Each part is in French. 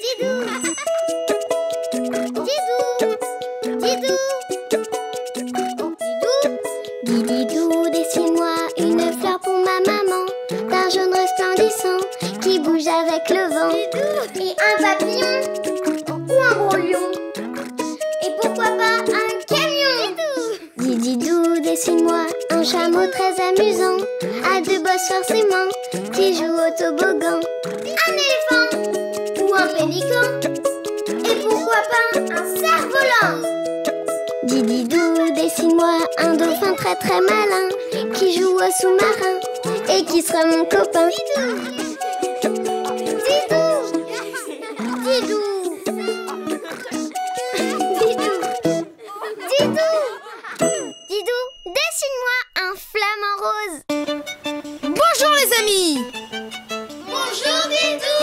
Didou. Didou. Didou. Didou, dessine-moi une fleur pour ma maman, d'un jaune resplendissant qui bouge avec le vent. Et un papillon ou un gros lion. Et pourquoi pas un camion. Didou, dessine-moi un chameau très amusant, à deux bosses forcément, qui joue au toboggan. Un éléphant ou un pélican. Et pourquoi pas un cerf-volant. Didou, dessine-moi un dauphin très très malin, qui joue au sous-marin et qui sera mon copain. Didou. Didou. Didou. Didou. Didou, dessine-moi un flamant rose. Bonjour les amis. Bonjour Didou.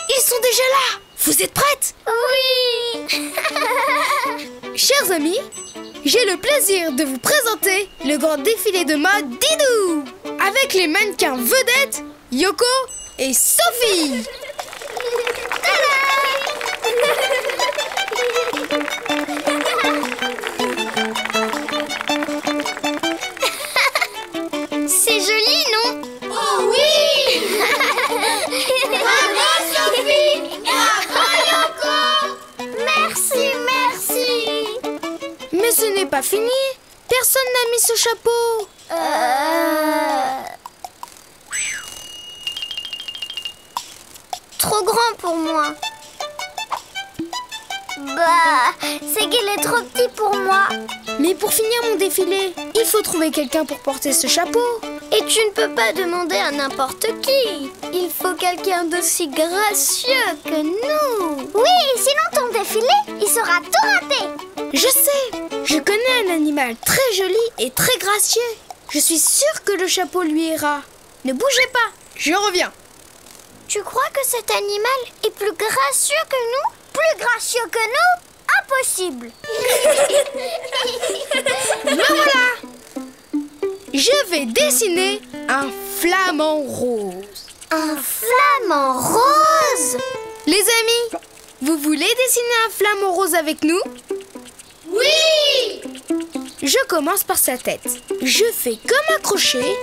Ils sont déjà là. Vous êtes prêtes? Oui. Chers amis, j'ai le plaisir de vous présenter le grand défilé de mode Didou, avec les mannequins vedettes Yoko et Sophie. C'est joli, non? Oh oui. Bravo Sophie. Bravo Yoko. Merci, merci. Mais ce n'est pas fini. Personne n'a mis ce chapeau. Trop grand pour moi. Bah, c'est qu'il est trop petit pour moi. Mais pour finir mon défilé, il faut trouver quelqu'un pour porter ce chapeau. Et tu ne peux pas demander à n'importe qui. Il faut quelqu'un d'aussi gracieux que nous. Oui, sinon ton défilé, il sera tout raté. Je sais, je connais un animal très joli et très gracieux. Je suis sûre que le chapeau lui ira. Ne bougez pas, je reviens. Tu crois que cet animal est plus gracieux que nous? Plus gracieux que nous? Impossible. Me voilà. Je vais dessiner un flamant rose. Un flamant rose? Les amis, vous voulez dessiner un flamant rose avec nous? Oui. Je commence par sa tête. Je fais comme un crochet.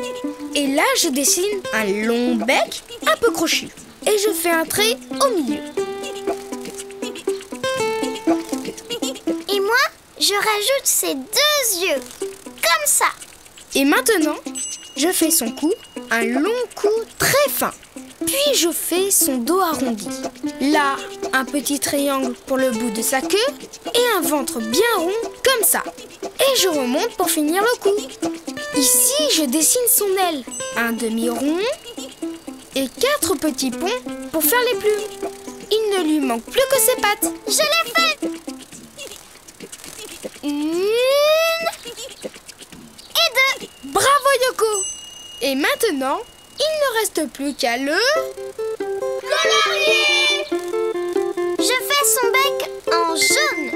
Et là, je dessine un long bec un peu crochu. Et je fais un trait au milieu. Et moi, je rajoute ses deux yeux. Comme ça. Et maintenant, je fais son cou, un long cou très fin. Puis je fais son dos arrondi. Là, un petit triangle pour le bout de sa queue et un ventre bien rond comme ça. Et je remonte pour finir le cou. Ici, je dessine son aile, un demi-rond et 4 petits ponts pour faire les plumes. Il ne lui manque plus que ses pattes. Je l'ai fait. 1 et 2. Bravo Yoko. Et maintenant, il ne reste plus qu'à le colorier. Je fais son bec en jaune.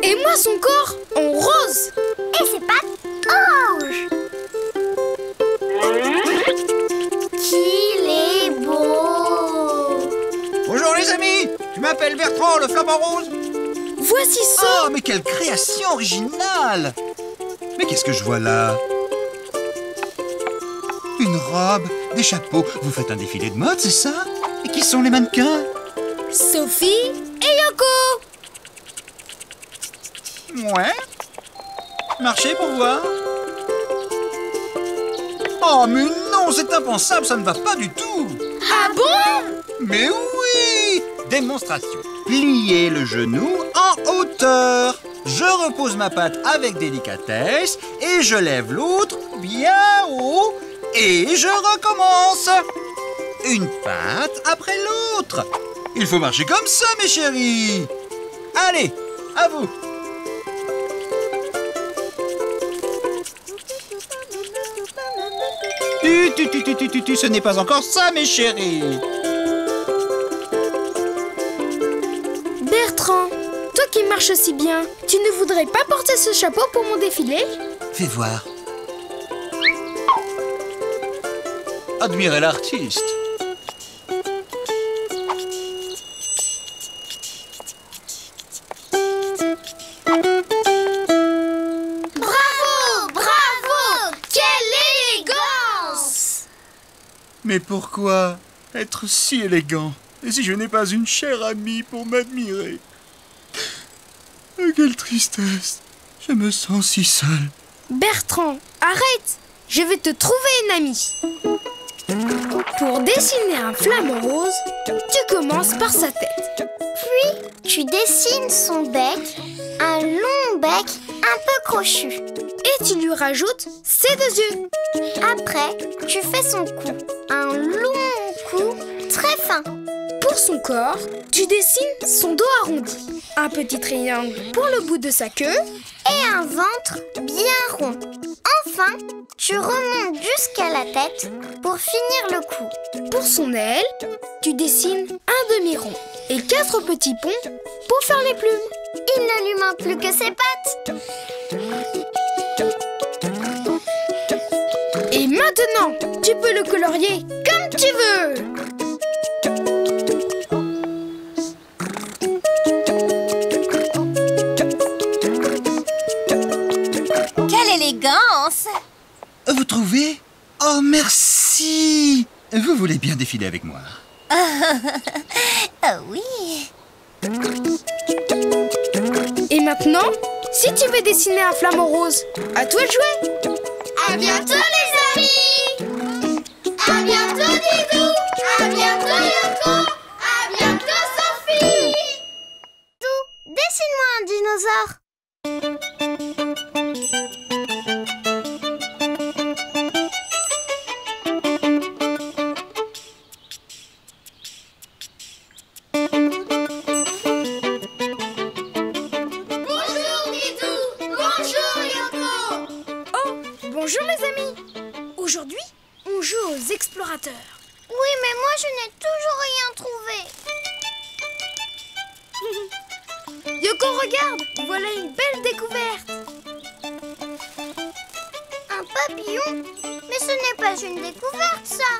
Et moi son corps en rose. Et ses pattes orange. Qu'il est beau. Bonjour les amis, je m'appelle Bertrand, le flamant rose. Voici ça. Oh, mais quelle création originale! Mais qu'est-ce que je vois là? Une robe, des chapeaux. Vous faites un défilé de mode, c'est ça? Et qui sont les mannequins? Sophie et Yoko. Ouais. Marchez pour voir. Oh, mais non, c'est impensable, ça ne va pas du tout. Ah bon? Mais oui! Démonstration. Pliez le genou en hauteur. Je repose ma patte avec délicatesse et je lève l'autre bien haut et je recommence. Une patte après l'autre. Il faut marcher comme ça, mes chéris. Allez, à vous. Ce n'est pas encore ça, mes chéris. Bertrand, toi qui marches si bien, tu ne voudrais pas porter ce chapeau pour mon défilé? Fais voir. Admirez l'artiste. Mais pourquoi être si élégant si je n'ai pas une chère amie pour m'admirer? Quelle tristesse! Je me sens si seul. Bertrand, arrête! Je vais te trouver une amie. Pour dessiner un flamant rose, tu commences par sa tête. Puis, tu dessines son bec, un long bec un peu crochu. Et tu lui rajoutes ses deux yeux. Après, tu fais son cou, un long cou très fin. Pour son corps, tu dessines son dos arrondi, un petit triangle pour le bout de sa queue et un ventre bien rond. Enfin, tu remontes jusqu'à la tête pour finir le cou. Pour son aile, tu dessines un demi-rond et 4 petits ponts pour faire les plumes. Il ne lui manque plus que ses pattes. Et maintenant, tu peux le colorier comme tu veux. Quelle élégance! Vous trouvez? Oh, merci! Vous voulez bien défiler avec moi? Oui. Et maintenant, si tu veux dessiner un flamant rose, à toi de jouer. À bientôt les amis! À bientôt Didou! À bientôt Yoko! À bientôt Sophie! Didou, dessine-moi un dinosaure. Bonjour les amis! Aujourd'hui, on joue aux explorateurs. Oui, mais moi je n'ai toujours rien trouvé. Yoko, regarde! Voilà une belle découverte! Un papillon? Mais ce n'est pas une découverte, ça!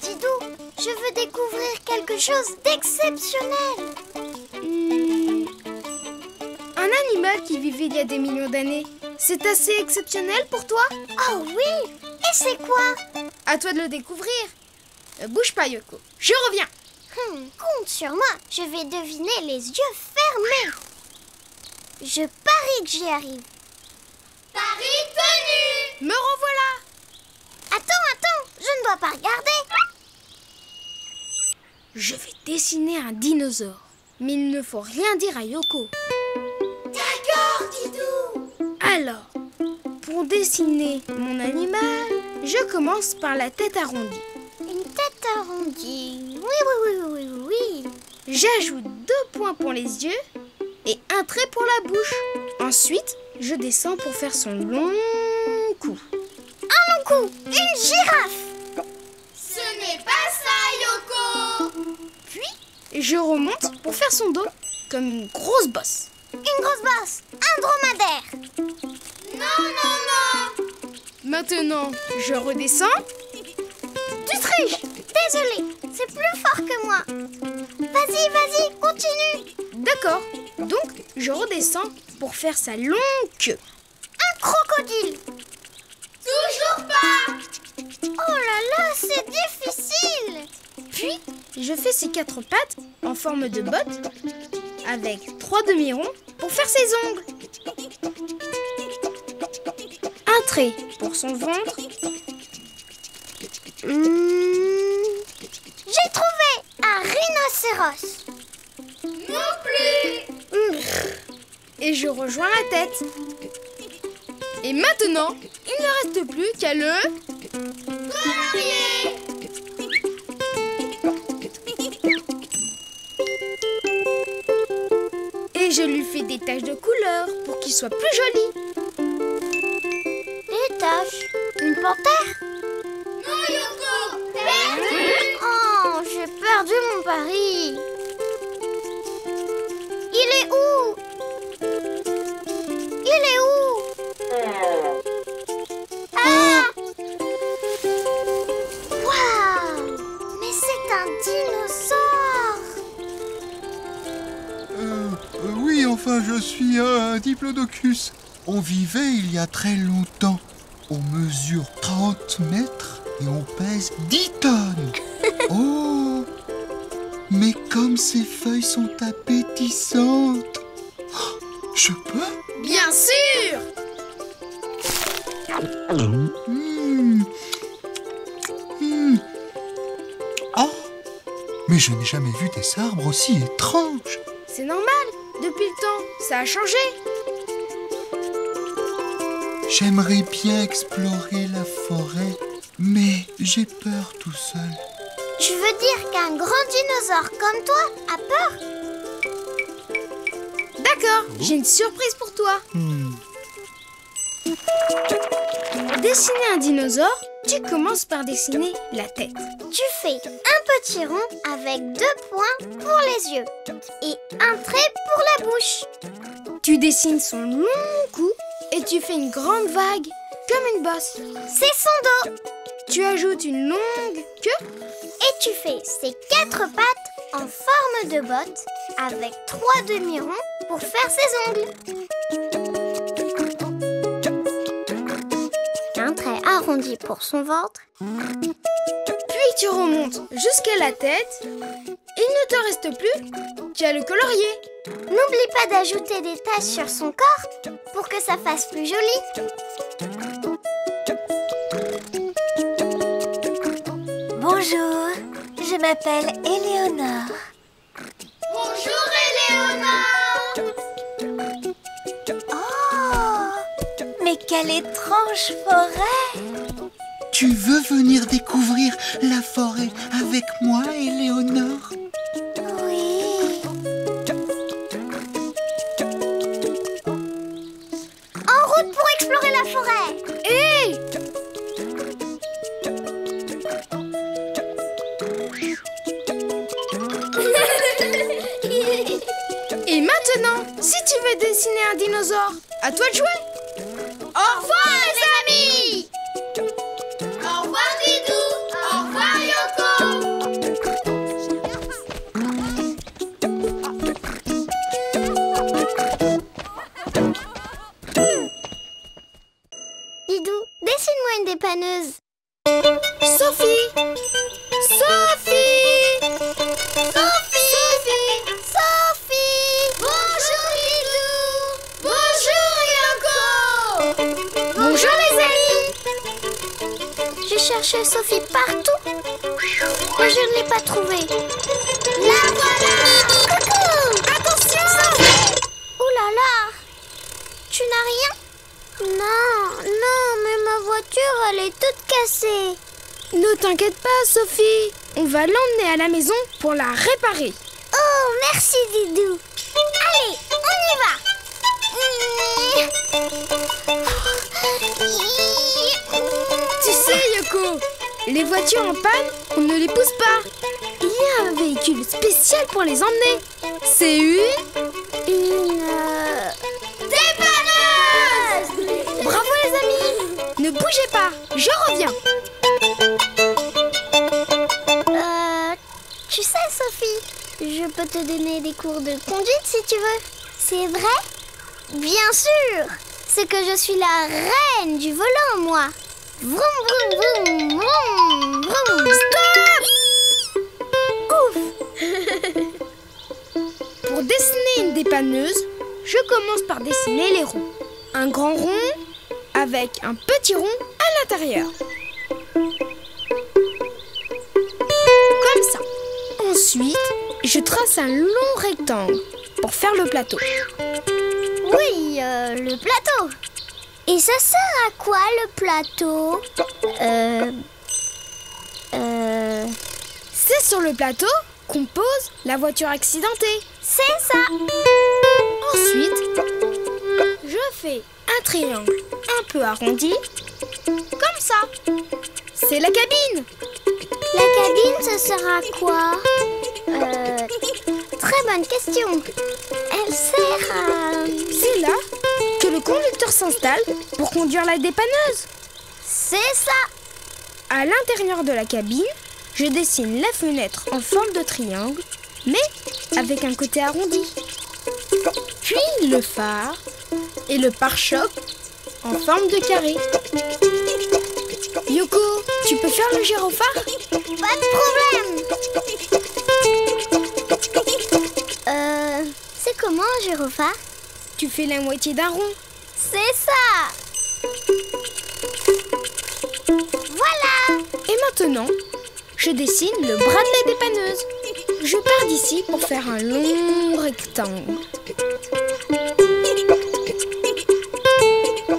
Didou, je veux découvrir quelque chose d'exceptionnel. Un animal qui vivait il y a des millions d'années. C'est assez exceptionnel pour toi? Oh oui! Et c'est quoi? À toi de le découvrir. Bouge pas, Yoko. Je reviens. Compte sur moi, je vais deviner les yeux fermés. Je parie que j'y arrive. Paris tenu! Me revoilà! Attends, je ne dois pas regarder. Je vais dessiner un dinosaure. Mais il ne faut rien dire à Yoko. D'accord, Didou! Alors, pour dessiner mon animal, je commence par la tête arrondie. Une tête arrondie. Oui. J'ajoute 2 points pour les yeux et un trait pour la bouche. Ensuite, je descends pour faire son long cou. Un long cou, une girafe. Ce n'est pas ça, Yoko. Puis, je remonte pour faire son dos, comme une grosse bosse. Une grosse bosse, un dromadaire. Non. Maintenant, je redescends. Tu triches. Désolée, c'est plus fort que moi. Vas-y, continue. D'accord, donc je redescends pour faire sa longue queue. Un crocodile. Toujours pas. Oh là, c'est difficile. Puis, je fais ses 4 pattes en forme de botte avec 3 demi-ronds pour faire ses ongles. Un trait pour son ventre. J'ai trouvé un rhinocéros. Non plus. Et je rejoins la tête. Et maintenant, il ne reste plus qu'à le... colorier. Et je lui fais des taches de couleur pour qu'il soit plus joli. Des taches? Une panthère? Non, Yoko! Perdu! Oh, j'ai perdu mon pari. Il est où? Ah! Waouh! Mais c'est un dinosaure! Oui, enfin, je suis un diplodocus. On vivait il y a très longtemps. On mesure 30 mètres et on pèse 10 tonnes. Oh, mais comme ces feuilles sont appétissantes. Oh, je peux? Bien sûr! Oh, mais je n'ai jamais vu des arbres aussi étranges. C'est normal, depuis le temps, ça a changé. J'aimerais bien explorer la forêt, mais j'ai peur tout seul. Tu veux dire qu'un grand dinosaure comme toi a peur? D'accord, j'ai une surprise pour toi. Pour dessiner un dinosaure, tu commences par dessiner la tête. Tu fais un petit rond avec 2 points pour les yeux et un trait pour la bouche. Tu dessines son long cou et tu fais une grande vague comme une bosse. C'est son dos. Tu ajoutes une longue queue Et tu fais ses 4 pattes en forme de botte avec 3 demi-ronds pour faire ses ongles. Un trait arrondi pour son ventre. Puis tu remontes jusqu'à la tête. Il ne te reste plus qu'à le colorier. N'oublie pas d'ajouter des taches sur son corps pour que ça fasse plus joli. Bonjour, je m'appelle Éléonore. Bonjour Éléonore. Oh, mais quelle étrange forêt! Tu veux venir découvrir la forêt avec moi, Éléonore? Oui. En route pour explorer la forêt. Hé! Et maintenant, si tu veux dessiner un dinosaure, à toi de jouer. Au revoir les amis. Au revoir Didou. Au revoir Yoko. Didou, dessine-moi une dépanneuse. Sophie! Sophie! Sophie. Bonjour Didou. Bonjour Yoko. Bonjour les amis! J'ai cherché Sophie partout, mais je ne l'ai pas trouvée. La voilà! Coucou! Attention! Sophie! Ouh là là! Tu n'as rien? Non, mais ma voiture, elle est toute cassée. Ne t'inquiète pas, Sophie. On va l'emmener à la maison pour la réparer. Oh, merci Didou. Allez, on y va. Tu sais, Yoko, les voitures en panne, on ne les pousse pas. Il y a un véhicule spécial pour les emmener. C'est une dépanneuse. Bravo les amis! Ne bougez pas, je reviens. Tu sais Sophie, je peux te donner des cours de conduite si tu veux. C'est vrai? Bien sûr. C'est que je suis la reine du volant, moi. Vroom, vroom, vroom, vroom, vroom. Stop! Ouf! Pour dessiner une dépanneuse, je commence par dessiner les roues. Un grand rond avec un petit rond à l'intérieur. Comme ça. Ensuite, je trace un long rectangle pour faire le plateau. Oui, le plateau. Et ça sert à quoi le plateau? C'est sur le plateau qu'on pose la voiture accidentée. C'est ça. Ensuite, je fais un triangle un peu arrondi, comme ça. C'est la cabine. La cabine, ça sert à quoi? Très bonne question. Elle sert à... C'est là que le conducteur s'installe pour conduire la dépanneuse. C'est ça. À l'intérieur de la cabine, je dessine la fenêtre en forme de triangle, mais avec un côté arrondi. Puis le phare et le pare-choc en forme de carré. Yoko, tu peux faire le gyrophare? Pas de problème. C'est comment un gyrophare? Tu fais la moitié d'un rond. C'est ça. Voilà. Et maintenant, je dessine le bras de la dépanneuse. Je pars d'ici pour faire un long rectangle.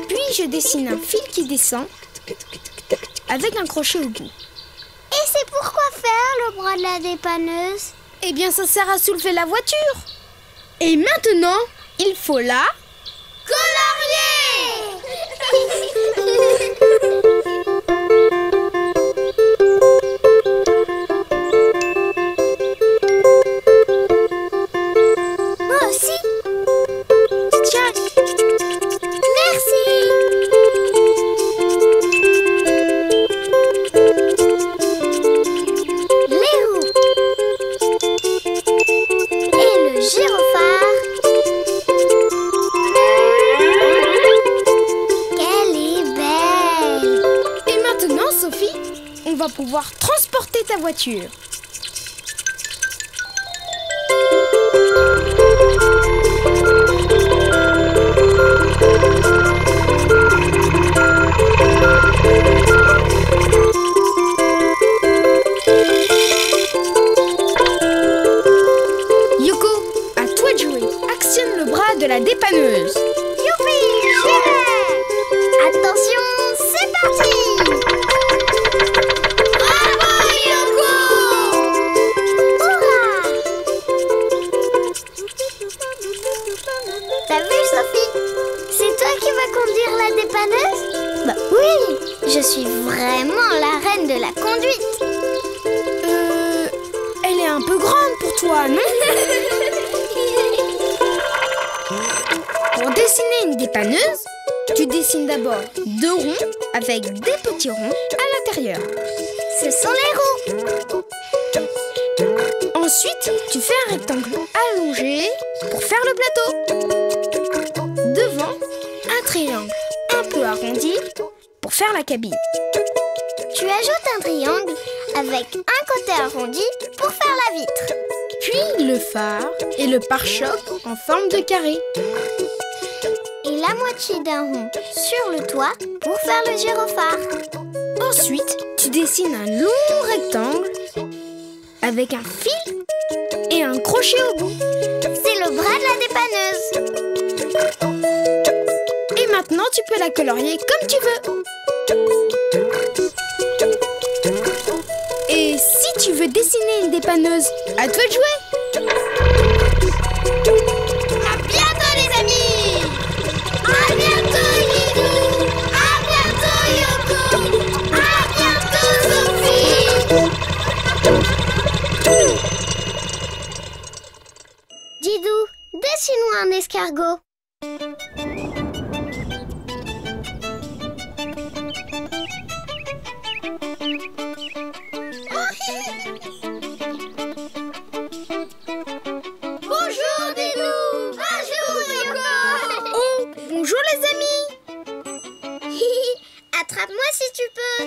Puis je dessine un fil qui descend avec un crochet au bout. Et c'est pourquoi faire le bras de la dépanneuse? Eh bien, ça sert à soulever la voiture. Et maintenant, il faut la Moi aussi. Tiens. Merci. Les roues. Et le gyrophare. Qu'elle est belle. Et maintenant, Sophie, on va pouvoir transporter ta voiture. Yoko, à toi de jouer. Actionne le bras de la dépanneuse. Youpi, j'y vais. Attention, c'est parti. Bravo, Yoko. Hurrah. T'as vu, Sophie? C'est toi qui vas conduire la dépanneuse? Bah oui, je suis vraiment la reine de la conduite. Elle est un peu grande pour toi, non? Pour dessiner une dépanneuse, tu dessines d'abord 2 ronds avec des petits ronds à l'intérieur. Ce sont les roues. Ensuite, tu fais un rectangle allongé pour faire le plateau. Devant, un triangle un peu arrondi pour faire la cabine. Tu ajoutes un triangle avec un côté arrondi pour faire la vitre. Puis le phare et le pare-choc en forme de carré. Et la moitié d'un rond sur le toit pour faire le gyrophare. Ensuite, tu dessines un long rectangle avec un fil et un crochet au bout. C'est le bras de la dépanneuse. Et maintenant, tu peux la colorier comme tu veux. Et si tu veux dessiner une dépanneuse, à toi de jouer. À bientôt les amis. À bientôt Lilou. À bientôt Yoko. À bientôt Sophie. Didou, dessine-moi un escargot. Bonjour Didou. Bonjour Yoko. Oh, bonjour les amis. Attrape-moi si tu peux.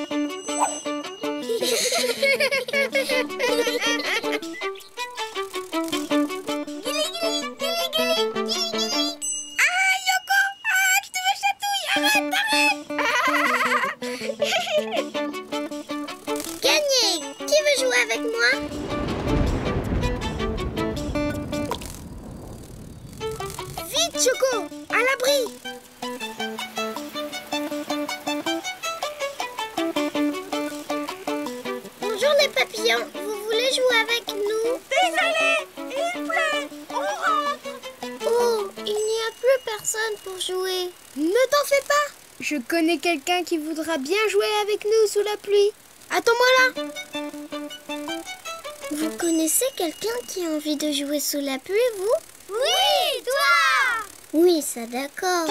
Ah, Yoko! Ah, tu me chatouilles! Arrête! Gagné! Qui veut jouer avec moi? Vite, Choco, à l'abri. Bonjour les papillons, vous voulez jouer avec nous? Désolé, il pleut, on rentre. Oh, il n'y a plus personne pour jouer. Ne t'en fais pas. Je connais quelqu'un qui voudra bien jouer avec nous sous la pluie. Attends-moi là. Vous connaissez quelqu'un qui a envie de jouer sous la pluie, vous? Oui, toi! Oui, ça d'accord.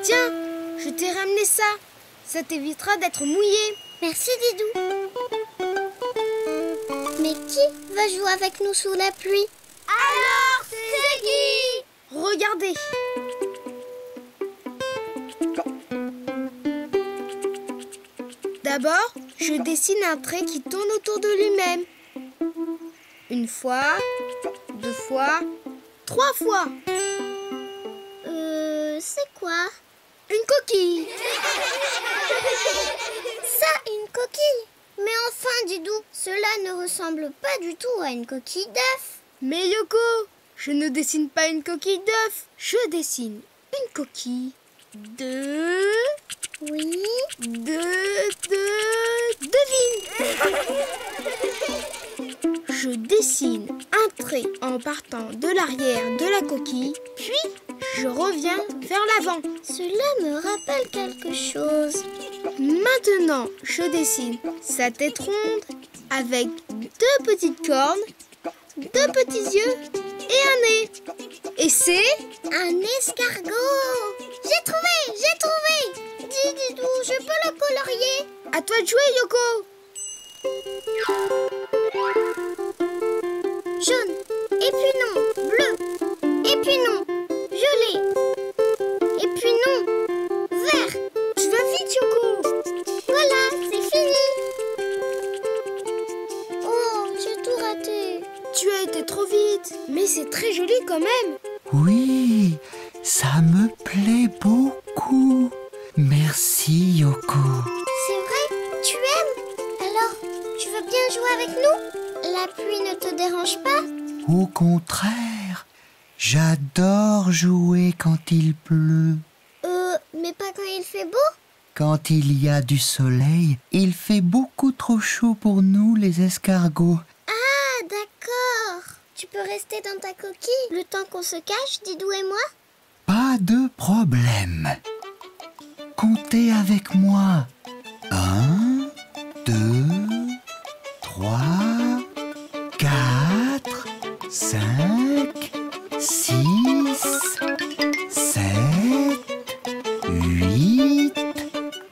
Tiens, je t'ai ramené ça. Ça t'évitera d'être mouillé. Merci Didou. Mais qui va jouer avec nous sous la pluie? Alors, c'est qui? Regardez. D'abord, je dessine un trait qui tourne autour de lui-même. 1 fois, 2 fois, 3 fois. C'est quoi? Une coquille. Ça, une coquille? Mais enfin, Didou, cela ne ressemble pas du tout à une coquille d'œuf. Mais Yoko, je ne dessine pas une coquille d'œuf. Je dessine une coquille de... Oui. Devine. Je dessine un trait en partant de l'arrière de la coquille, puis je reviens vers l'avant. Cela me rappelle quelque chose. Maintenant, je dessine sa tête ronde avec 2 petites cornes, 2 petits yeux et un nez. Et c'est un escargot. J'ai trouvé. Dis, Didou, je peux le colorier? À toi de jouer, Yoko. Jaune, et puis non, bleu, et puis non, violet, et puis non, vert. Tu vas vite, Yoko. Voilà, c'est fini. Oh, j'ai tout raté. Tu as été trop vite, mais c'est très joli quand même. Oui, ça me plaît beaucoup. Merci, Yoko. C'est vrai, tu aimes? Alors, tu veux bien jouer avec nous? La pluie ne te dérange pas? Au contraire, j'adore jouer quand il pleut. Mais pas quand il fait beau? Quand il y a du soleil, il fait beaucoup trop chaud pour nous, les escargots. Ah, d'accord. Tu peux rester dans ta coquille le temps qu'on se cache, Didou et moi? Pas de problème. Comptez avec moi. 1, 2, 3, 4, 5, 6, 7, 8.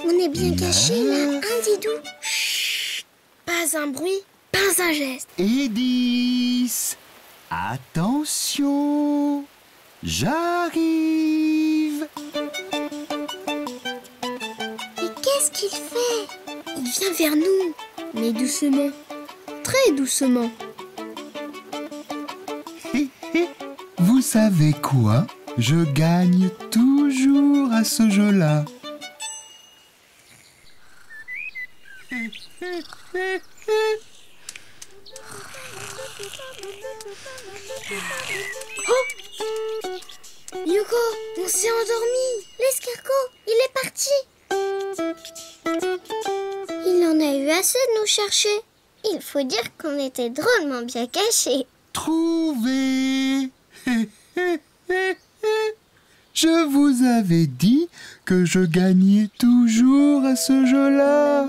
On est bien cachés là, hein, Didou? Chut, pas un bruit, pas un geste. Et 10. Attention, j'arrive. Et qu'est-ce qu'il fait? Il vient vers nous, mais doucement, très doucement. Vous savez quoi? Je gagne toujours à ce jeu-là. Oh! Yoko, on s'est endormi. L'escargot, il est parti. Il en a eu assez de nous chercher. Il faut dire qu'on était drôlement bien cachés. Trouvé! Je vous avais dit que je gagnais toujours à ce jeu-là.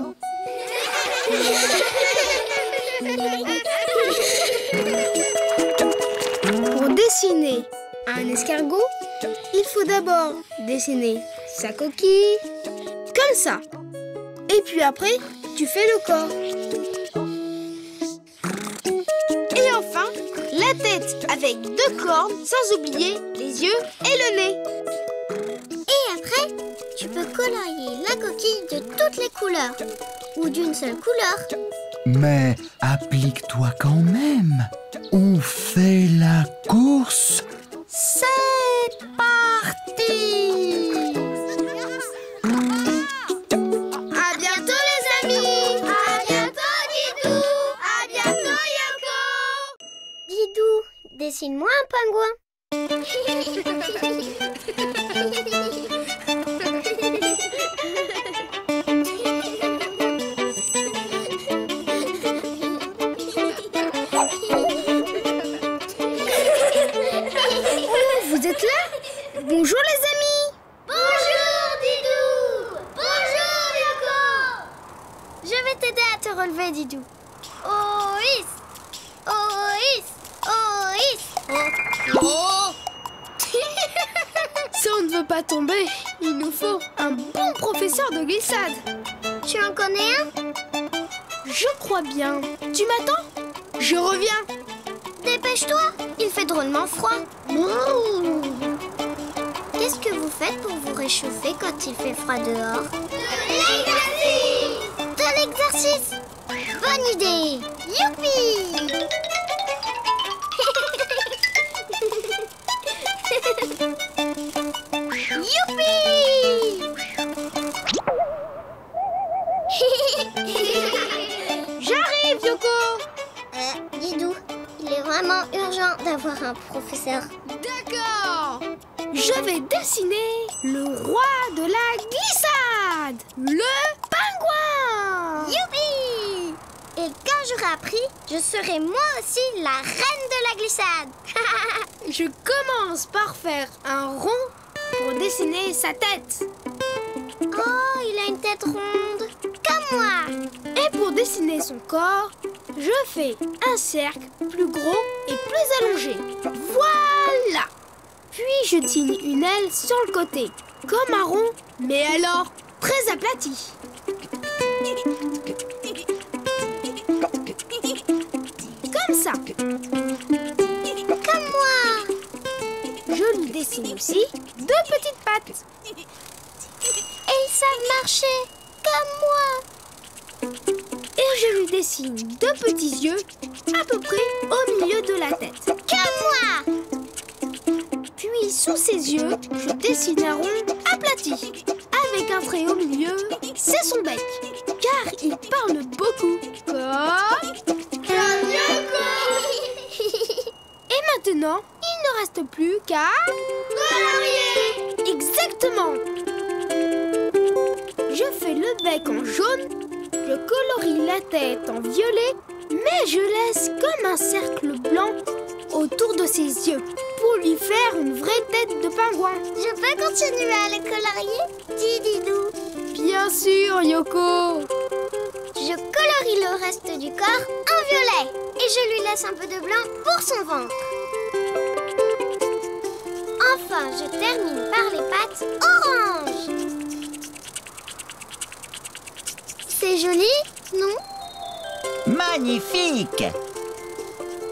Pour dessiner un escargot, il faut d'abord dessiner sa coquille, comme ça. Et puis après, tu fais le corps. Et enfin, la tête avec 2 cornes, sans oublier les yeux et le nez. Et après, tu peux colorier la coquille de toutes les couleurs. Ou d'une seule couleur. Mais applique-toi quand même. On fait la course. C'est parti! À bientôt les amis! À bientôt, Didou! À bientôt, Yoko! Didou, dessine-moi un pingouin. Vous êtes là? Bonjour les amis! Bonjour, Didou! Bonjour, Yoko! Je vais t'aider à te relever, Didou. Oïs! Oïs! Oïs! Oh! Si on ne veut pas tomber, il nous faut un bon professeur de glissade. Tu en connais un? Je crois bien. Tu m'attends? Je reviens. Dépêche-toi, il fait drôlement froid. Qu'est-ce que vous faites pour vous réchauffer quand il fait froid dehors? De l'exercice! De exercice. Bonne idée. Youpi! Youpi! J'arrive, Yoko. Didou, il est vraiment urgent d'avoir un professeur. D'accord. Je vais dessiner le roi de la glissade, le pingouin. Youpi! Et quand j'aurai appris, je serai moi aussi la reine de la glissade. Je commence par faire un rond pour dessiner sa tête. Oh, il a une tête ronde, comme moi. Et pour dessiner son corps, je fais un cercle plus gros et plus allongé. Voilà! Puis je dessine une aile sur le côté, comme un rond, mais alors très aplati. Comme ça. Comme moi. Je lui dessine aussi deux petites pattes. Et ils savent marcher, comme moi. Et je lui dessine deux petits yeux à peu près au milieu de la tête. Comme moi. Puis sous ses yeux, je dessine un rond aplati. Avec un trait au milieu, c'est son bec. Car il parle beaucoup comme Yoko. Et maintenant, il ne reste plus qu'à colorier. Exactement. Je fais le bec en jaune, je colorie la tête en violet, mais je laisse comme un cercle blanc autour de ses yeux pour lui faire une vraie tête de pingouin. Je peux continuer à les colorier, dis Didou. Bien sûr, Yoko. Je colorie le reste du corps en violet et je lui laisse un peu de blanc pour son ventre. Enfin, je termine par les pattes orange. C'est joli, non? Magnifique!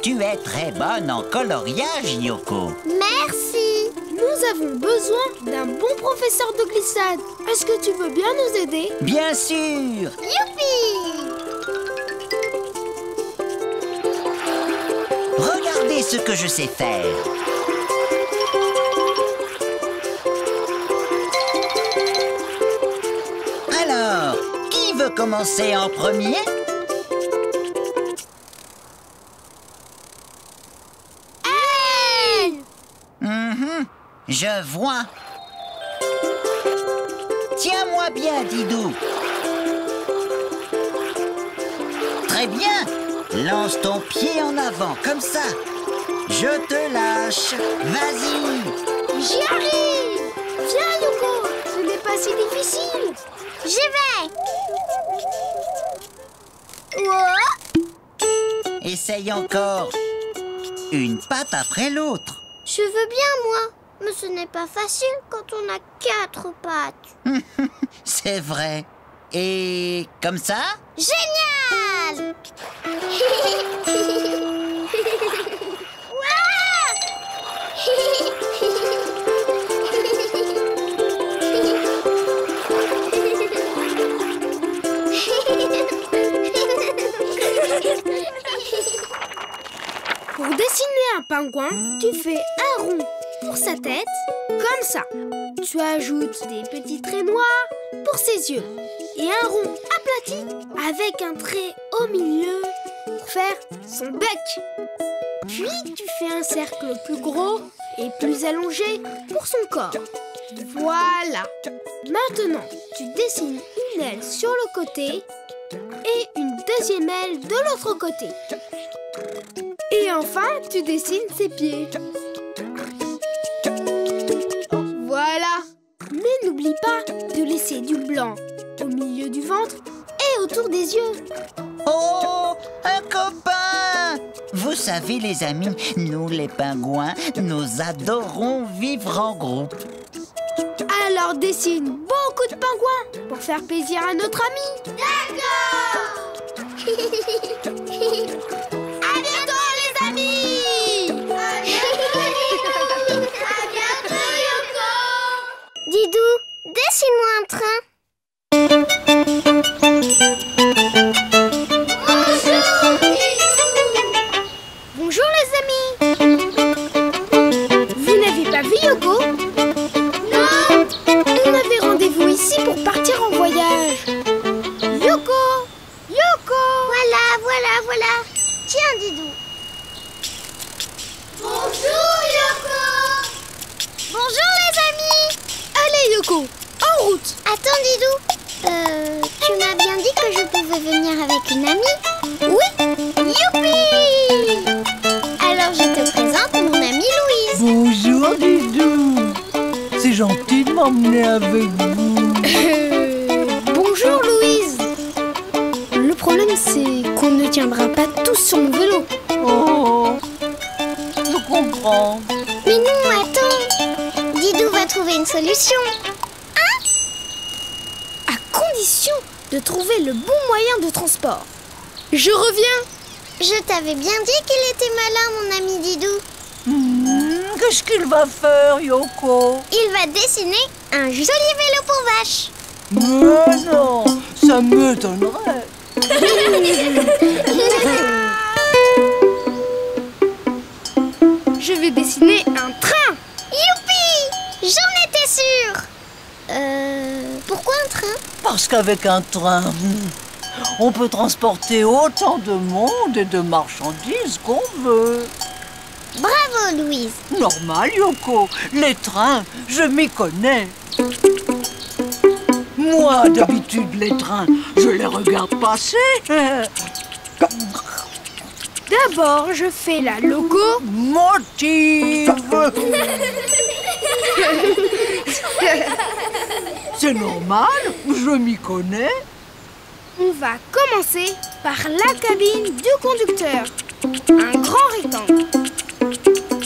Tu es très bonne en coloriage, Yoko. Merci. Nous avons besoin d'un bon professeur de glissade. Est-ce que tu veux bien nous aider? Bien sûr! Youpi! Regardez ce que je sais faire. Alors, qui veut commencer en premier? Je vois. Tiens-moi bien, Didou. Très bien. Lance ton pied en avant, comme ça. Je te lâche. Vas-y. J'y arrive! Viens, Yoko! Ce n'est pas si difficile. J'y vais. Oh! Essaye encore. Une patte après l'autre. Je veux bien, moi. Mais ce n'est pas facile quand on a 4 pattes. C'est vrai. Et comme ça? Génial! Pour dessiner un pingouin, tu fais un rond pour sa tête, comme ça. Tu ajoutes des petits traits noirs pour ses yeux et un rond aplati avec un trait au milieu pour faire son bec. Puis tu fais un cercle plus gros et plus allongé pour son corps. Voilà. Maintenant, tu dessines une aile sur le côté et une deuxième aile de l'autre côté. Et enfin, tu dessines ses pieds. Voilà. Mais n'oublie pas de laisser du blanc au milieu du ventre et autour des yeux. Oh, un copain! Vous savez, les amis, nous les pingouins, nous adorons vivre en groupe. Alors dessine beaucoup de pingouins pour faire plaisir à notre ami. D'accord. À bientôt, les amis. À bientôt, Yoko. Didou, dessine-moi un train. voilà. Tiens, Didou. Bonjour, Yoko. Bonjour, les amis. Allez, Yoko, en route. Attends, Didou. Tu m'as bien dit que je pouvais venir avec une amie? Oui. Youpi! Alors, je te présente mon amie Louise. Bonjour Didou. C'est gentil de m'emmener avec vous. Bonjour, Louise. Le problème, c'est qu'on ne tiendra pas tous sur mon vélo. Oh, je comprends. Mais non, attends. Didou va trouver une solution. À condition de trouver le bon moyen de transport. Je reviens. Je t'avais bien dit qu'il était malin, mon ami Didou. Qu'est-ce qu'il va faire, Yoko? Il va dessiner un joli vélo pour vache. Mais non, ça m'étonnerait. Je vais dessiner un train. Youpi! J'en étais sûre. Pourquoi un train? Parce qu'avec un train, on peut transporter autant de monde et de marchandises qu'on veut. Bravo, Louise. Normal, Yoko. Les trains, je m'y connais. Moi, d'habitude, les trains, je les regarde passer. D'abord, je fais la Motive. C'est normal, je m'y connais. On va commencer par la cabine du conducteur. Un grand rectangle.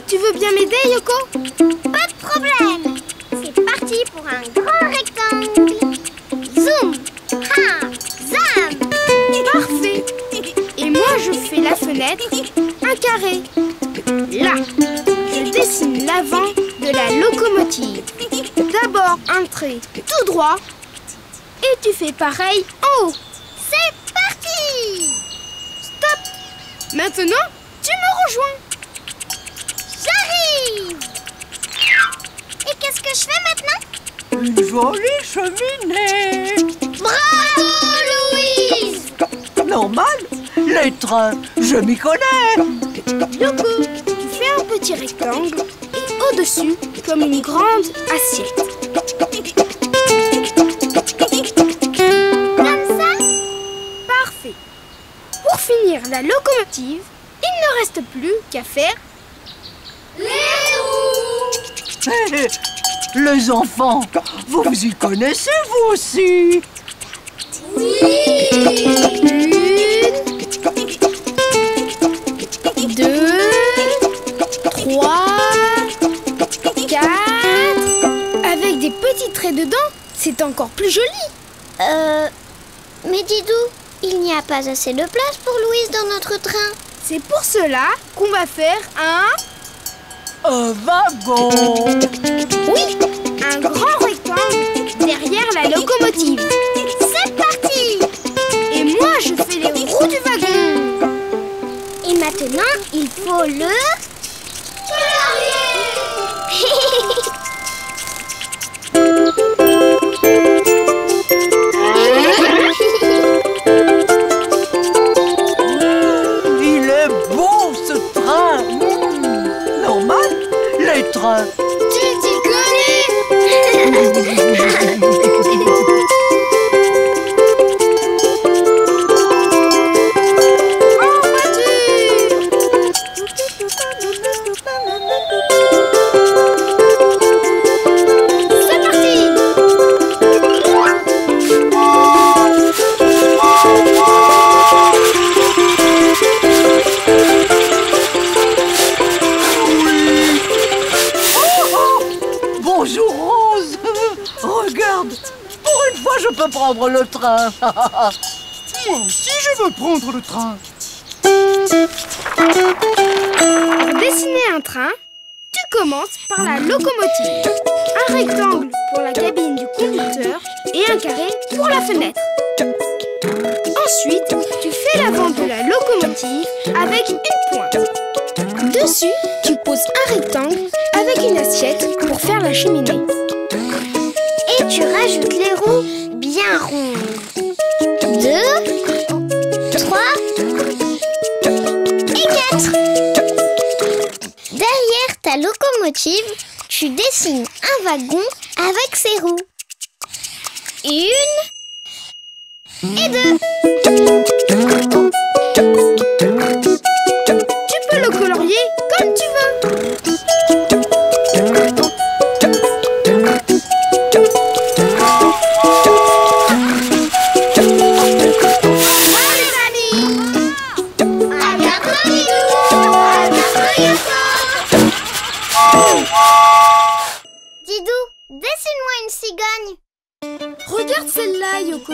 Tu veux bien m'aider, Yoko? Pas de problème. C'est parti pour un grand rectangle. Zoom. Ha. Zam. Parfait. Et moi, je fais la fenêtre, un carré. Là, je dessine l'avant de la locomotive. D'abord un trait tout droit. Et tu fais pareil en haut. C'est parti. Stop. Maintenant, tu me rejoins. J'arrive. Et qu'est-ce que je fais maintenant? Une jolie cheminée. Bravo, Louise. Normal, les trains, je m'y connais. Yoko, tu fais un petit rectangle et au-dessus, comme une grande assiette. Comme ça? Parfait. Pour finir la locomotive, il ne reste plus qu'à faire Les roues. Hé, les enfants, vous vous y connaissez vous aussi? Une, deux, trois, quatre. Avec des petits traits dedans, c'est encore plus joli. Mais Didou, il n'y a pas assez de place pour Louise dans notre train. C'est pour cela qu'on va faire un wagon. Oui, un grand rectangle derrière la locomotive. C'est parti. Et moi, je fais les roues du wagon. Et maintenant, il faut le... Il est beau ce train. Normal, les trains. Tu t'y connais. C'est parti. Bonjour Rose. Regarde, pour une fois je peux prendre le train. Moi aussi, je veux prendre le train. Pour dessiner un train, tu commences par la locomotive. Un rectangle pour la cabine du conducteur et un carré pour la fenêtre. Ensuite, tu fais l'avant de la locomotive avec une pointe. Dessus, tu poses un rectangle avec une assiette pour faire la cheminée. Et tu rajoutes les roues bien rondes. 2, 3, locomotive, tu dessines un wagon avec ses roues. 1 et 2. Tu peux le colorier comme tu veux. Didou, dessine-moi une cigogne. Regarde celle-là, Yoko.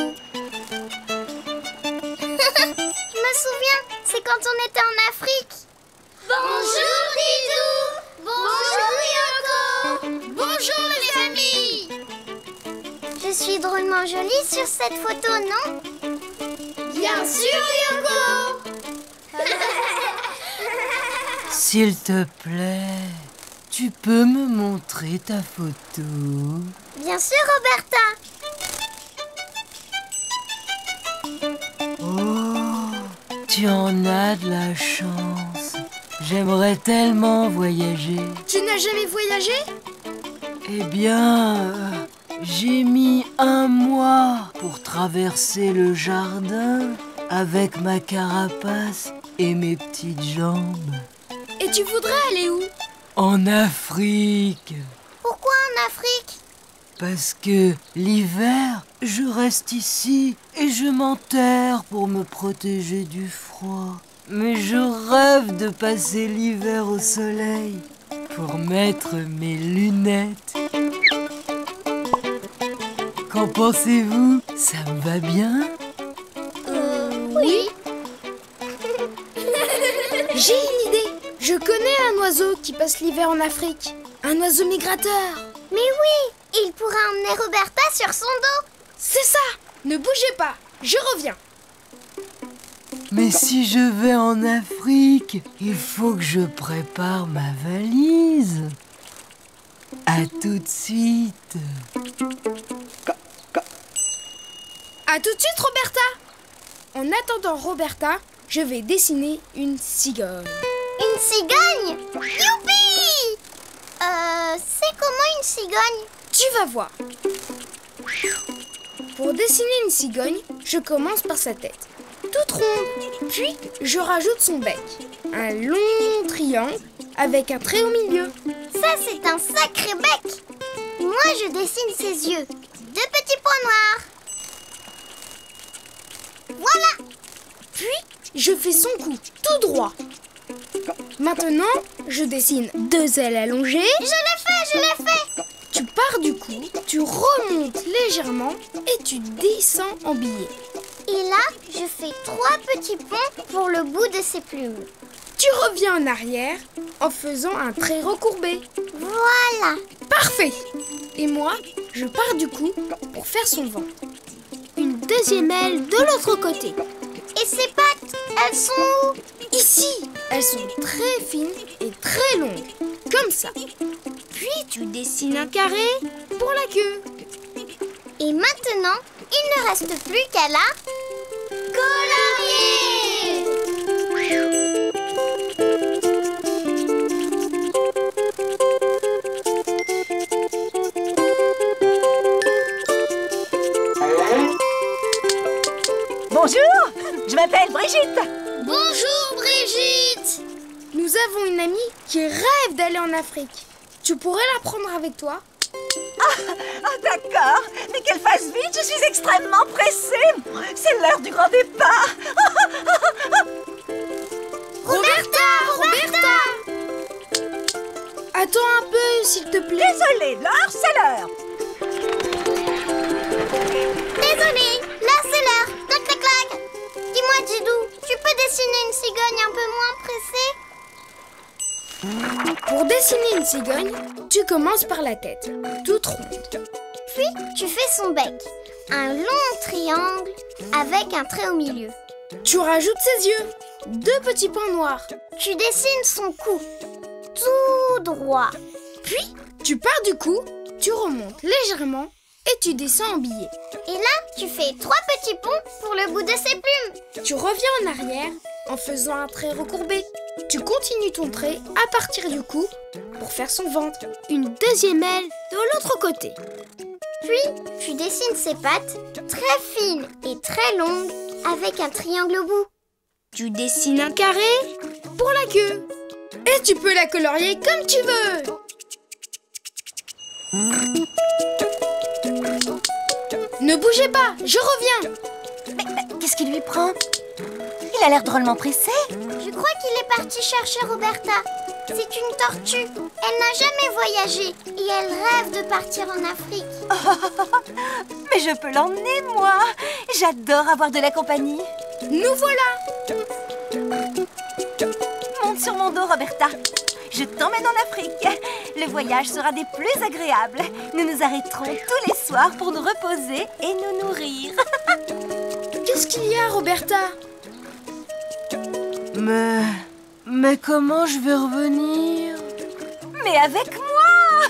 Je me souviens, c'est quand on était en Afrique. Bonjour Didou. Bonjour Yoko. Bonjour les amis. Je suis drôlement jolie sur cette photo, non? Bien sûr Yoko. S'il te plaît, tu peux me montrer ta photo? Bien sûr Roberta. Oh, tu en as de la chance. J'aimerais tellement voyager. Tu n'as jamais voyagé? Eh bien, j'ai mis 1 mois pour traverser le jardin avec ma carapace et mes petites jambes. Et tu voudrais aller où? En Afrique. Pourquoi en Afrique? Parce que l'hiver, je reste ici et je m'enterre pour me protéger du froid. Mais je rêve de passer l'hiver au soleil pour mettre mes lunettes. Qu'en pensez-vous? Ça me va bien? Oui. J'ai une idée. Je connais un oiseau qui passe l'hiver en Afrique. Un oiseau migrateur. Mais oui, il pourra emmener Roberta sur son dos. C'est ça. Ne bougez pas. Je reviens. Mais si je vais en Afrique, il faut que je prépare ma valise. À tout de suite. À tout de suite, Roberta. En attendant Roberta, je vais dessiner une cigogne. Une cigogne? Youpi! C'est comment une cigogne? Tu vas voir. Pour dessiner une cigogne, je commence par sa tête, toute ronde. Puis, je rajoute son bec, un long triangle avec un trait au milieu. Ça, c'est un sacré bec. Moi, je dessine ses yeux. 2 petits points noirs. Voilà. Puis, je fais son cou tout droit. Maintenant, je dessine 2 ailes allongées. Je l'ai fait. Tu pars du cou, tu remontes légèrement et tu descends en biais. Et là, je fais 3 petits ponts pour le bout de ses plumes. Tu reviens en arrière en faisant un trait recourbé. Voilà. Parfait. Et moi, je pars du cou pour faire son ventre. Une 2e aile de l'autre côté. Et ses pattes, elles sont où? Ici, elles sont très fines et très longues, comme ça. Puis tu dessines un carré pour la queue. Et maintenant, il ne reste plus qu'à la colorier. Bonjour, je m'appelle Brigitte. Bonjour Brigitte. Nous avons une amie qui rêve d'aller en Afrique. Tu pourrais la prendre avec toi? Ah, d'accord, mais qu'elle fasse vite, je suis extrêmement pressée. C'est l'heure du grand départ. Roberta. Attends un peu, s'il te plaît. Désolée, l'heure, c'est l'heure. Désolée, là c'est l'heure. Clac, clac, clac. Dis-moi Didou, tu peux dessiner une cigogne un peu moins pressée? Pour dessiner une cigogne, tu commences par la tête, toute ronde. Puis tu fais son bec, un long triangle avec un trait au milieu. Tu rajoutes ses yeux, 2 petits points noirs. Tu dessines son cou, tout droit. Puis, tu pars du cou, tu remontes légèrement et tu descends en biais. Et là, tu fais 3 petits ponts pour le bout de ses plumes. Tu reviens en arrière en faisant un trait recourbé. Tu continues ton trait à partir du cou pour faire son ventre. Une deuxième aile de l'autre côté. Puis, tu dessines ses pattes très fines et très longues avec un triangle au bout. Tu dessines un carré pour la queue. Et tu peux la colorier comme tu veux. Ne bougez pas, je reviens. Mais qu'est-ce qui lui prend? Il a l'air drôlement pressé. Je crois qu'il est parti chercher Roberta. C'est une tortue. Elle n'a jamais voyagé et elle rêve de partir en Afrique. Mais je peux l'emmener, moi. J'adore avoir de la compagnie. Nous voilà. Monte sur mon dos, Roberta. Je t'emmène en Afrique. Le voyage sera des plus agréables. Nous nous arrêterons tous les soirs pour nous reposer et nous nourrir. Qu'est-ce qu'il y a, Roberta? Mais comment je vais revenir? Mais avec moi.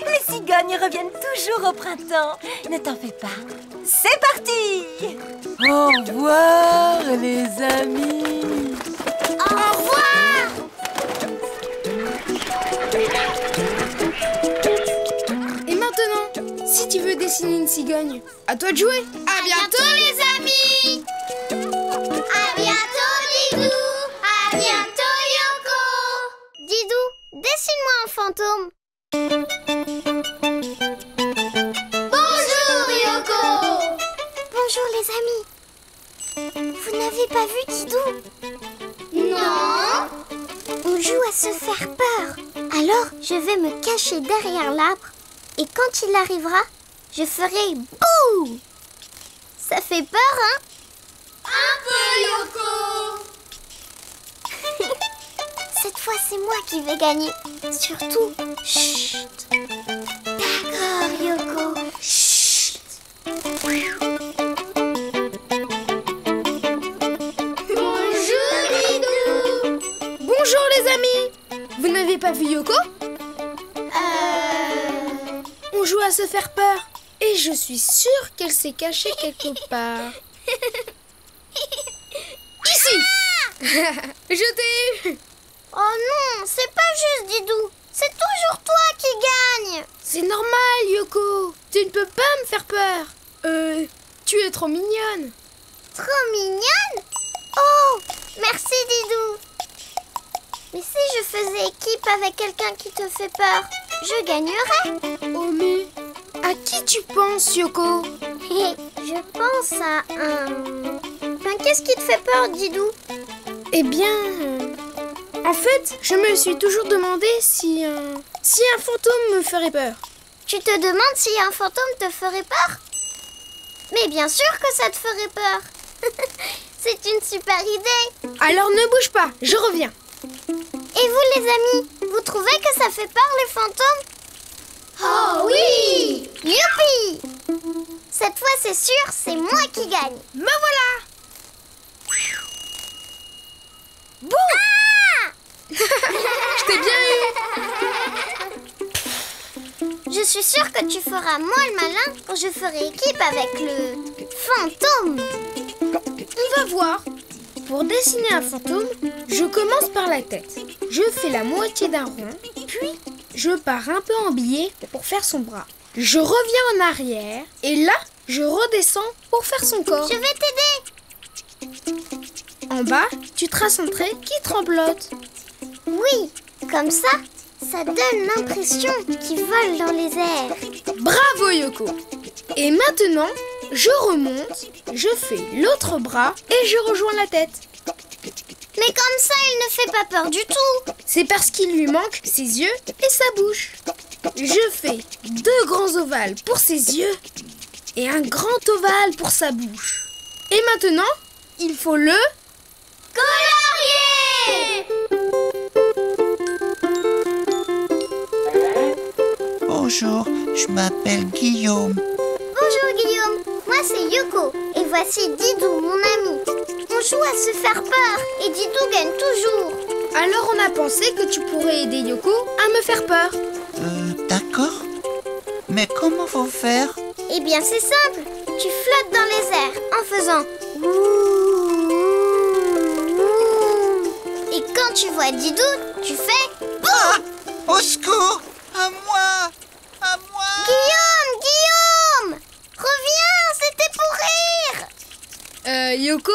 Les cigognes reviennent toujours au printemps. Ne t'en fais pas. C'est parti. Au revoir, les amis. Au revoir! Et maintenant, si tu veux dessiner une cigogne, à toi de jouer. À bientôt, les amis. À bientôt, Didou! À bientôt, Yoko! Didou, dessine-moi un fantôme. Bonjour, Yoko! Bonjour, les amis. Vous n'avez pas vu Didou? Non. On joue à se faire peur. Alors, je vais me cacher derrière l'arbre. Et quand il arrivera, je ferai bouh! Ça fait peur, hein? Un peu, Yoko! Cette fois, c'est moi qui vais gagner. Surtout, chut! D'accord, Yoko. Chut! Bonjour, Didou! Bonjour, les amis. Vous n'avez pas vu Yoko? On joue à se faire peur. Et je suis sûre qu'elle s'est cachée quelque part. Ici. Je t'ai eu. Oh non, c'est pas juste, Didou. C'est toujours toi qui gagne. C'est normal, Yoko. Tu ne peux pas me faire peur. Tu es trop mignonne. Trop mignonne. Oh, merci, Didou. Mais si je faisais équipe avec quelqu'un qui te fait peur, je gagnerais. Oh mais, à qui tu penses, Yoko? Je pense à un... Ben, qu'est-ce qui te fait peur, Didou? Eh bien, en fait, je me suis toujours demandé si un fantôme me ferait peur. Tu te demandes si un fantôme te ferait peur? Mais bien sûr que ça te ferait peur. C'est une super idée. Alors ne bouge pas, je reviens. Et vous, les amis, vous trouvez que ça fait peur, les fantômes? Oh oui! Youpi! Cette fois, c'est sûr, c'est moi qui gagne. Me voilà! Bouh! Ah! Je t'ai bien eu! Je suis sûre que tu feras moins le malin quand je ferai équipe avec le fantôme. On va voir. Pour dessiner un fantôme, je commence par la tête. Je fais la moitié d'un rond, puis je pars un peu en biais pour faire son bras. Je reviens en arrière et là, je redescends pour faire son corps. Je vais t'aider. En bas, tu traces un trait qui tremblote. Oui, comme ça, ça donne l'impression qu'il vole dans les airs. Bravo, Yoko! Et maintenant, je remonte, je fais l'autre bras et je rejoins la tête. Mais comme ça, il ne fait pas peur du tout. C'est parce qu'il lui manque ses yeux et sa bouche. Je fais 2 grands ovales pour ses yeux et un grand ovale pour sa bouche. Et maintenant, il faut le... colorier! Bonjour, je m'appelle Guillaume. Bonjour Guillaume, moi c'est Yoko et voici Didou, mon ami. On joue à se faire peur et Didou gagne toujours. Alors on a pensé que tu pourrais aider Yoko à me faire peur. D'accord. Mais comment faut faire? Eh bien c'est simple, tu flottes dans les airs en faisant ouh. Ouais, Didou, tu fais... Ah! Au secours! À moi! À moi! Guillaume! Reviens, c'était pour rire! Yoko,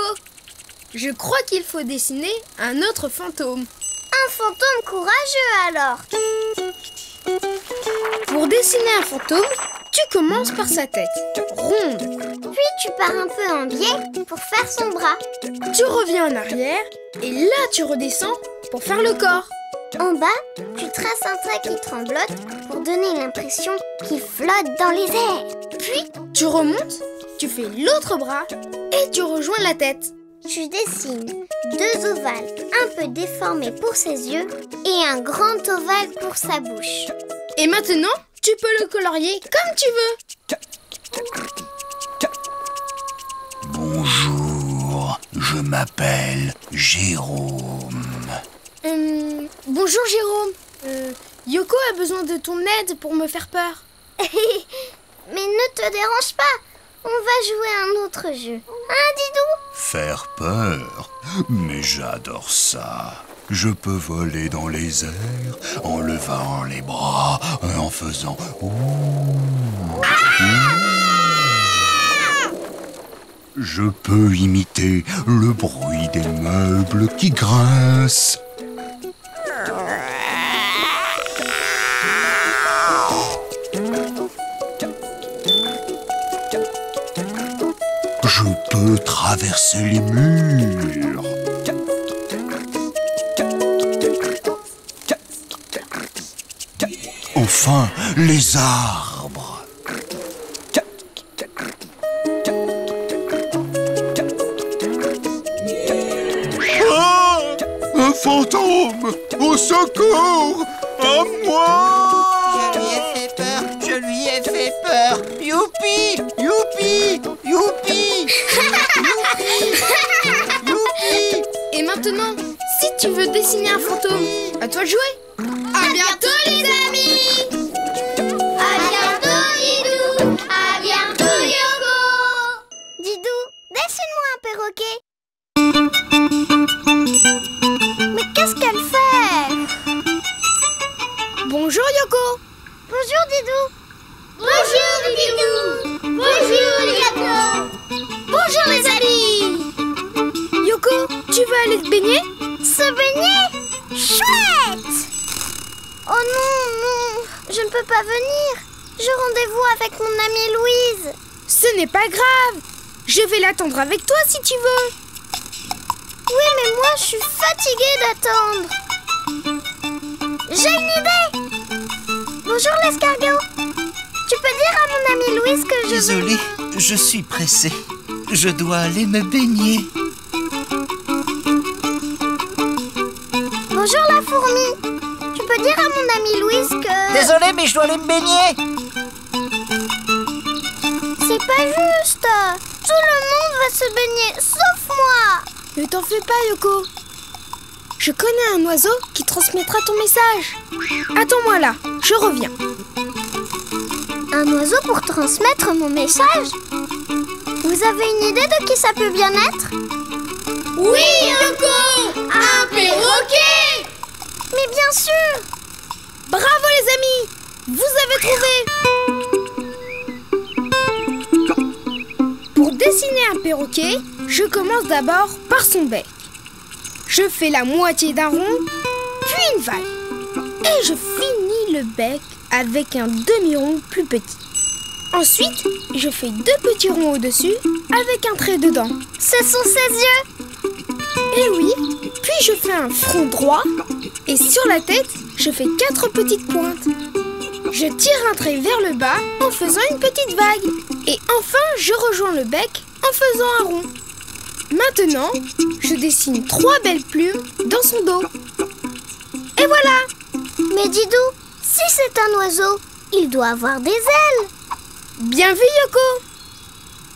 je crois qu'il faut dessiner un autre fantôme. Un fantôme courageux alors. Pour dessiner un fantôme, tu commences par sa tête, ronde. Puis tu pars un peu en biais pour faire son bras. Tu reviens en arrière et là tu redescends pour faire le corps. En bas, tu traces un trait qui tremblote pour donner l'impression qu'il flotte dans les airs. Puis tu remontes, tu fais l'autre bras et tu rejoins la tête. Tu dessines 2 ovales un peu déformés pour ses yeux et un grand ovale pour sa bouche. Et maintenant, tu peux le colorier comme tu veux. Bonjour, je m'appelle Jérôme. Bonjour Jérôme. Yoko a besoin de ton aide pour me faire peur. Mais ne te dérange pas, on va jouer à un autre jeu. Hein, Didou? Faire peur? Mais j'adore ça. Je peux voler dans les airs en levant les bras et en faisant ouh. Je peux imiter le bruit des meubles qui grincent. Je peux traverser les murs. Enfin, les arbres. Ah! Un fantôme! Au secours! À moi! Je lui ai fait peur. Youpi! Youpi! Youpi! Youpi! Et maintenant, si tu veux dessiner un fantôme, à toi de jouer. À bientôt les amis. À bientôt, Didou! À bientôt, Yoko! Didou, dessine-moi un perroquet. Mais qu'est-ce qu'elle fait? Bonjour Yoko. Bonjour, Didou! Bonjour, Didou! Bonjour, Yoko! Bonjour les amis. Yoko, tu veux aller te baigner? Se baigner? Chouette! Oh non, je ne peux pas venir. J'ai rendez-vous avec mon amie Louise. Ce n'est pas grave. Je vais l'attendre avec toi si tu veux. Oui, mais moi, je suis fatiguée d'attendre. J'ai une idée. Bonjour l'escargot. Tu peux dire à mon amie Louise que je... Désolé, je suis pressée. Je dois aller me baigner. Bonjour la fourmi. Tu peux dire à mon amie Louise que... Désolé, mais je dois aller me baigner. C'est pas juste. Tout le monde va se baigner, sauf moi. Ne t'en fais pas Yoko. Je connais un oiseau qui transmettra ton message. Attends-moi là, je reviens. Un oiseau pour transmettre mon message? Vous avez une idée de qui ça peut bien être? Oui Yoko, un perroquet. Mais bien sûr. Bravo les amis, vous avez trouvé. Pour dessiner un perroquet, je commence d'abord par son bec. Je fais la moitié d'un rond, puis une vague. Et je finis le bec avec un demi-rond plus petit. Ensuite, je fais 2 petits ronds au-dessus avec un trait dedans. Ce sont ses yeux. Et oui, puis je fais un front droit et sur la tête, je fais 4 petites pointes. Je tire un trait vers le bas en faisant une petite vague. Et enfin, je rejoins le bec en faisant un rond. Maintenant, je dessine 3 belles plumes dans son dos. Et voilà! Mais Didou, si c'est un oiseau, il doit avoir des ailes. Bien vu Yoko!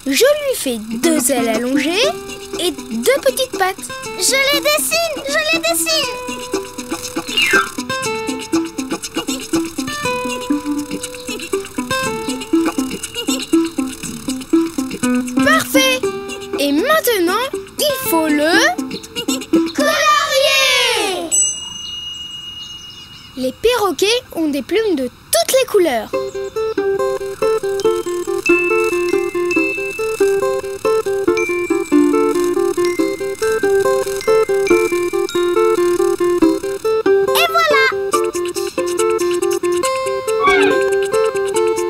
Je lui fais 2 ailes allongées et 2 petites pattes. Je les dessine, je les dessine. Parfait! Et maintenant, il faut le... Colorier! Les perroquets ont des plumes de toutes les couleurs. Et voilà!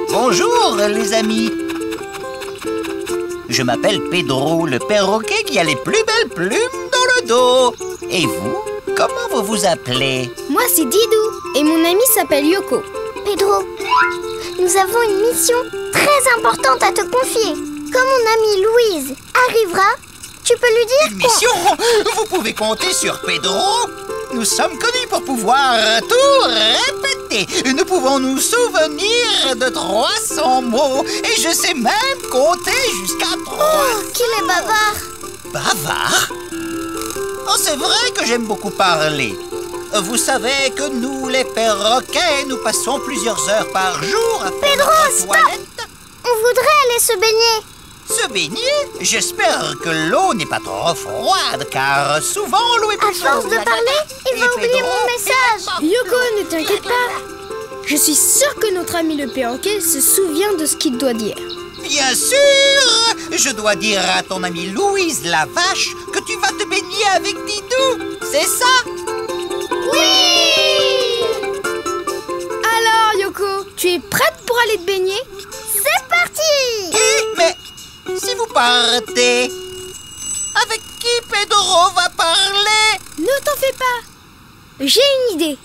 Bonjour les amis. Je m'appelle Pedro, le perroquet qui a les plus belles plumes dans le dos. Et vous, comment vous vous appelez? Moi, c'est Didou et mon ami s'appelle Yoko. Pedro, nous avons une mission très importante à te confier. Quand mon amie Louise arrivera, tu peux lui dire Une mission? Vous pouvez compter sur Pedro. Nous sommes connus pour pouvoir tout répéter. Nous pouvons nous souvenir de 300 mots. Et je sais même compter jusqu'à 3. Oh, qu'il est bavard! Bavard? Oh, c'est vrai que j'aime beaucoup parler. Vous savez que nous, les perroquets, nous passons plusieurs heures par jour à faire Pedro, notre stop! toilette. On voudrait aller se baigner. Se baigner? J'espère que l'eau n'est pas trop froide, car souvent l'eau est plus À force chaude. de parler, il va Et oublier Pedro, mon message. Yoko, ne t'inquiète pas. Je suis sûre que notre ami le perroquet se souvient de ce qu'il doit dire. Bien sûr! Je dois dire à ton amie Louise la vache que tu vas te baigner avec Didou. C'est ça? Alors, Yoko, tu es prête pour aller te baigner? C'est parti! Mais si vous partez, avec qui Pedro va parler? Ne t'en fais pas. J'ai une idée.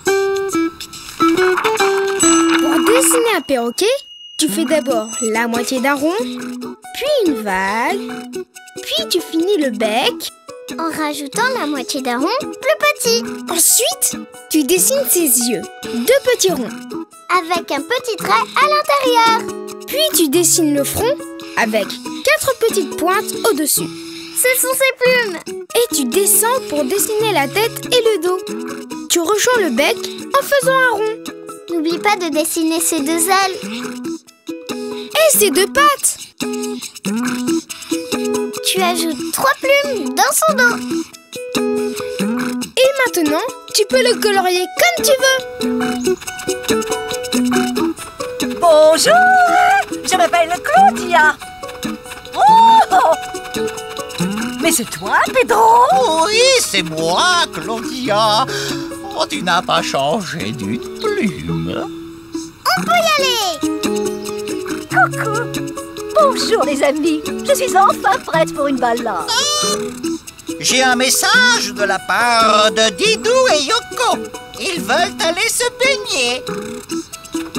Pour dessiner un perroquet, tu fais d'abord la moitié d'un rond, puis une vague, puis tu finis le bec. En rajoutant la moitié d'un rond plus petit. Ensuite, tu dessines ses yeux, 2 petits ronds. Avec un petit trait à l'intérieur. Puis tu dessines le front avec 4 petites pointes au-dessus. Ce sont ses plumes. Et tu descends pour dessiner la tête et le dos. Tu rejoins le bec en faisant un rond. N'oublie pas de dessiner ses 2 ailes. Et ses 2 pattes. Tu ajoutes 3 plumes dans son dos. Et maintenant, tu peux le colorier comme tu veux. Bonjour, je m'appelle Claudia. Oh! Mais c'est toi, Pedro? Oui, c'est moi, Claudia. Oh, tu n'as pas changé d'une plume. On peut y aller. Coucou. Bonjour les amis, je suis enfin prête pour une balade. J'ai un message de la part de Didou et Yoko. Ils veulent aller se baigner.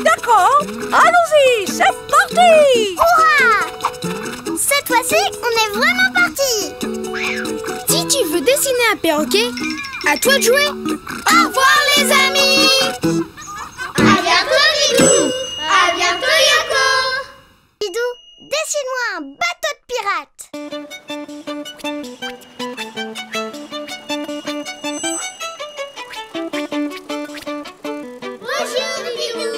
D'accord, allons-y, c'est parti. Hurrah! Cette fois-ci, on est vraiment parti. Si tu veux dessiner un perroquet, à toi de jouer. Au revoir les amis. À bientôt Didou. À bientôt Yoko. Didou, dessine-moi un bateau de pirate. Bonjour Didou.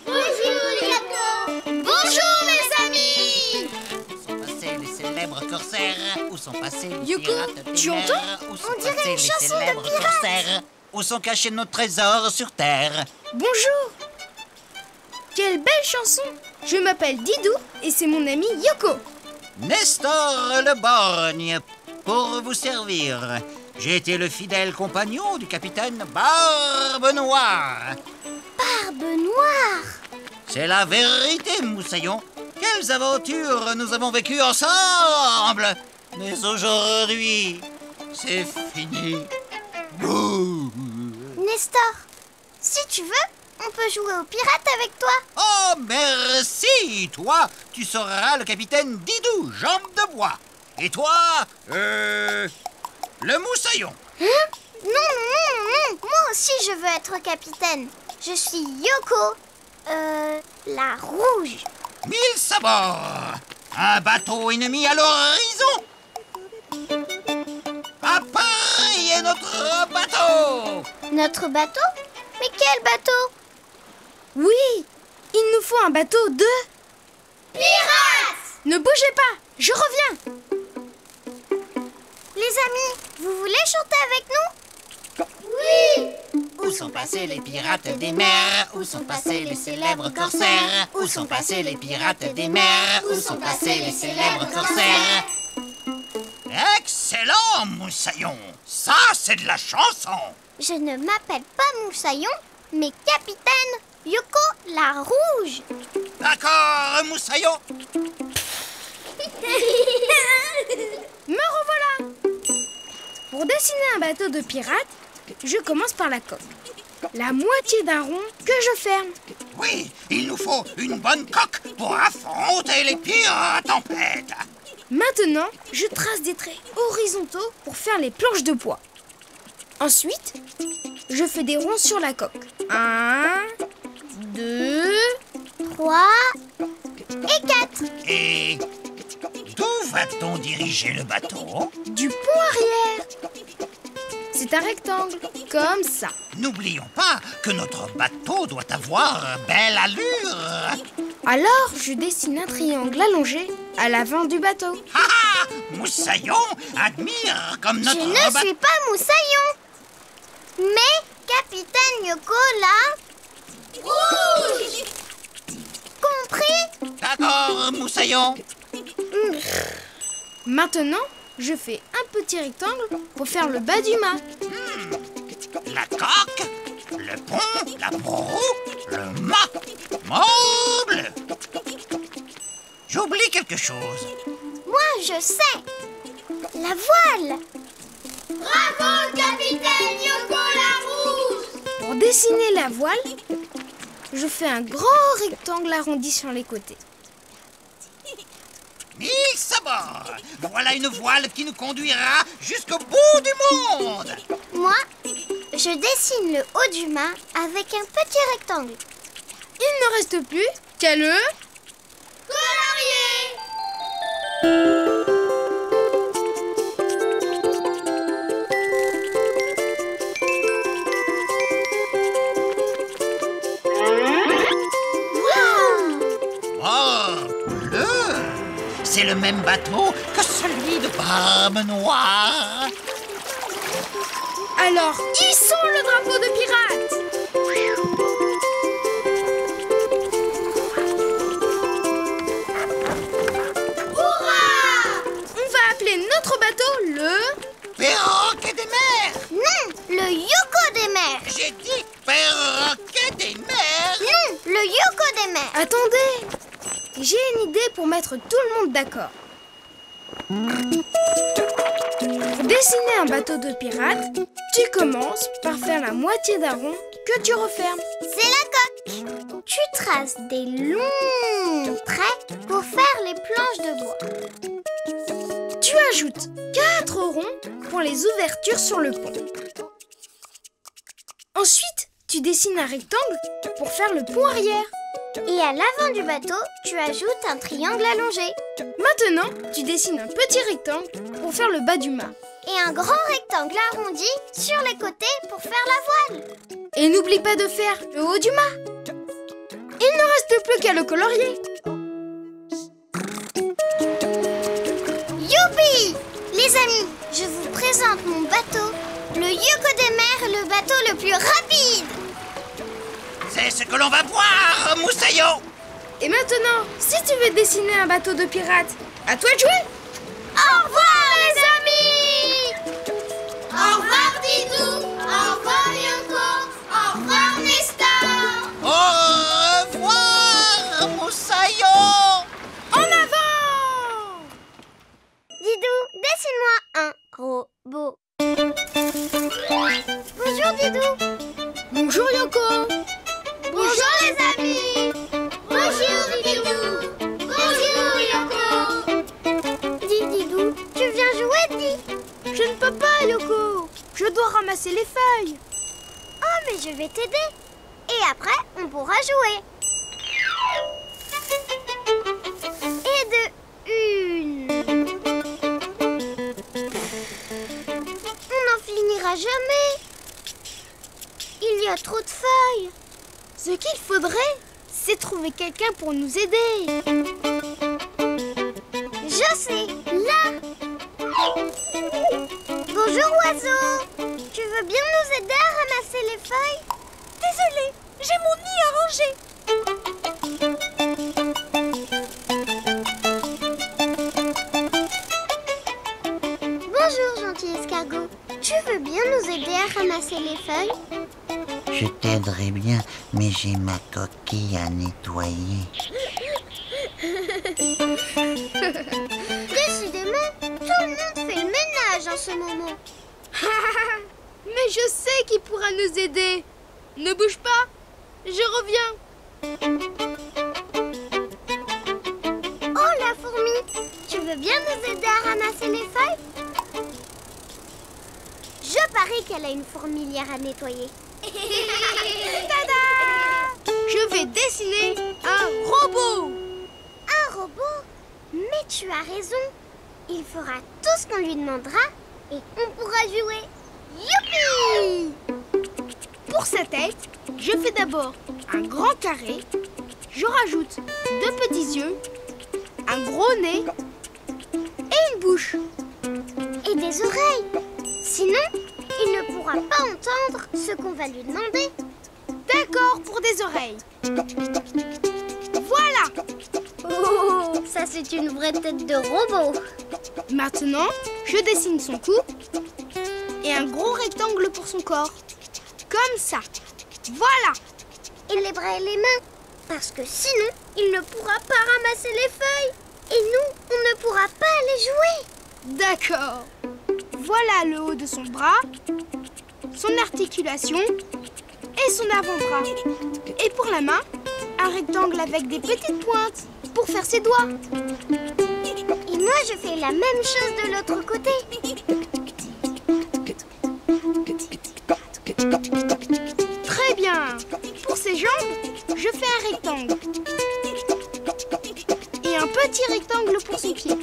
Bonjour Yoko. Bonjour mes amis. Où sont passés les célèbres corsaires? Où sont passés les Yoko, pirates des tu mers? entends? Où sont On dirait passés une les chanson de célèbres pirate. corsaires? Où sont cachés nos trésors sur Terre? Bonjour. Quelle belle chanson. Je m'appelle Didou et c'est mon ami Yoko. Nestor le borgne, pour vous servir. J'ai été le fidèle compagnon du capitaine Barbe Noire. Barbe Noire. C'est la vérité, Moussaillon. Quelles aventures nous avons vécues ensemble. Mais aujourd'hui, c'est fini. Bouh. Nestor, si tu veux, on peut jouer aux pirates avec toi. Oh, merci. Toi, tu seras le capitaine Didou, jambe de bois. Et toi, le Moussaillon. Hein? Non. Moi aussi, je veux être capitaine. Je suis Yoko, la rouge. 1000 sabords. Un bateau ennemi à l'horizon. Appareillez notre bateau. Notre bateau? Mais quel bateau? Oui, il nous faut un bateau de... Pirates! Ne bougez pas, je reviens. Les amis, vous voulez chanter avec nous? Oui! Où sont passés les pirates des mers? Où sont passés les célèbres corsaires? Où sont passés les pirates des mers? Où sont passés les célèbres corsaires? Excellent, Moussaillon. Ça, c'est de la chanson. Je ne m'appelle pas Moussaillon, mais Capitaine Yoko la Rouge. D'accord, Moussaillon. Me revoilà! Pour dessiner un bateau de pirate, je commence par la coque. La moitié d'un rond que je ferme. Oui, il nous faut une bonne coque pour affronter les pires tempêtes. Maintenant, je trace des traits horizontaux pour faire les planches de bois. Ensuite, je fais des ronds sur la coque. 1, 2, 3 et 4. Et d'où va-t-on diriger le bateau? du pont arrière. C'est un rectangle, comme ça. N'oublions pas que notre bateau doit avoir belle allure. Alors, je dessine un triangle allongé à l'avant du bateau. Ah, Moussaillon admire comme Je notre ne bateau. suis pas Moussaillon, mais Capitaine Yoko la Rouge. Compris? D'accord, Moussaillon. Maintenant, je fais un petit rectangle pour faire le bas du mât. La coque, le pont, la proue, le mât. Mon bleu. J'oublie quelque chose. Moi, je sais. La voile. Bravo, Capitaine Yoko la Rouge. Pour dessiner la voile, je fais un grand rectangle arrondi sur les côtés. Mille sabords. Voilà une voile qui nous conduira jusqu'au bout du monde. Moi, je dessine le haut du mât avec un petit rectangle. Il ne reste plus qu'à le... Oh, bleu. C'est le même bateau que celui de Barbe Noire. Alors, hissons le drapeau de pirate! On va appeler notre bateau le... Perroquet des mers. Non, le Yoko des mers. J'ai dit perroquet des mers. Non, le Yoko des mers. Attendez! J'ai une idée pour mettre tout le monde d'accord. Pour dessiner un bateau de pirate, tu commences par faire la moitié d'un rond que tu refermes. C'est la coque. Tu traces des longs traits pour faire les planches de bois. Tu ajoutes 4 ronds pour les ouvertures sur le pont. Ensuite, tu dessines un rectangle pour faire le pont arrière. Et à l'avant du bateau, tu ajoutes un triangle allongé. Maintenant, tu dessines un petit rectangle pour faire le bas du mât. Et un grand rectangle arrondi sur les côtés pour faire la voile. Et n'oublie pas de faire le haut du mât. Il ne reste plus qu'à le colorier. Youpi! Les amis, je vous présente mon bateau, le Yoko des mers, le bateau le plus rapide. C'est ce que l'on va voir, Moussaillon. Et maintenant, si tu veux dessiner un bateau de pirate, à toi de jouer. Au revoir les amis! Au revoir Didou! Au revoir Yoko! Au revoir Nestor! Au revoir, Moussaillon. En avant! Didou, dessine-moi un robot. Bonjour Didou! Bonjour Yoko. Bonjour les amis! Bonjour Didou! Bonjour Yoko! Dis Didou, tu viens jouer, dis? Je ne peux pas Yoko. Je dois ramasser les feuilles. Oh, mais je vais t'aider. Et après, on pourra jouer. Et de une. On n'en finira jamais. Il y a trop de feuilles. Ce qu'il faudrait, c'est trouver quelqu'un pour nous aider. Je sais, là. Bonjour oiseau. Tu veux veux bien nous aider à ramasser les feuilles? Désolée, j'ai mon nid arrangé. Bonjour, gentil escargot. Tu veux bien nous aider à ramasser les feuilles? Je t'aiderai bien, mais j'ai ma coquille à nettoyer. Décidément, tout le monde fait le ménage en ce moment. Mais je sais qui pourra nous aider. Ne bouge pas, je reviens. Oh, la fourmi, tu veux bien nous aider à ramasser les feuilles? Je parie qu'elle a une fourmilière à nettoyer. Tada! Je vais dessiner un robot. Un robot? Mais tu as raison. Il fera tout ce qu'on lui demandera et on pourra jouer. Youpi! Pour sa tête, je fais d'abord un grand carré. Je rajoute 2 petits yeux, un gros nez et une bouche. Et des oreilles. Sinon, il ne pourra pas entendre ce qu'on va lui demander. D'accord pour des oreilles. Voilà. Oh, ça c'est une vraie tête de robot. Maintenant, je dessine son cou et un gros rectangle pour son corps. Comme ça. Voilà. Et les bras et les mains. Parce que sinon, il ne pourra pas ramasser les feuilles. Et nous, on ne pourra pas aller jouer. D'accord. Voilà le haut de son bras, son articulation et son avant-bras. Et pour la main, un rectangle avec des petites pointes pour faire ses doigts. Et moi, je fais la même chose de l'autre côté. Très bien. Pour ses jambes, je fais un rectangle. Et un petit rectangle pour son pied.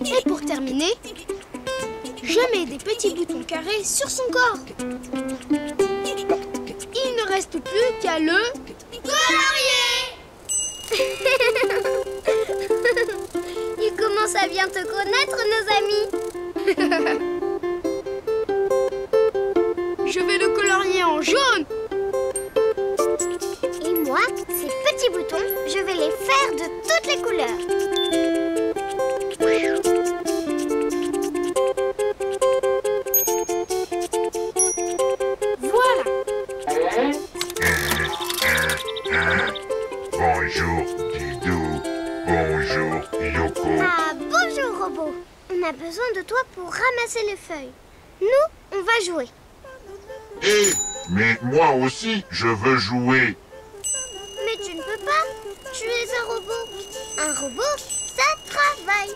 Et pour terminer, je mets des petits boutons carrés sur son corps. Il ne reste plus qu'à le colorier. Il commence à bien te connaître, nos amis. Je vais le colorier en jaune. Et moi, ces petits boutons, je vais les faire de toutes les couleurs. Voilà. Bonjour Didou, bonjour Yoko. Ah, bonjour, robot. On a besoin de toi pour ramasser les feuilles. Nous, on va jouer. Mais moi aussi, je veux jouer. Mais tu ne peux pas. Tu es un robot. Un robot, ça travaille.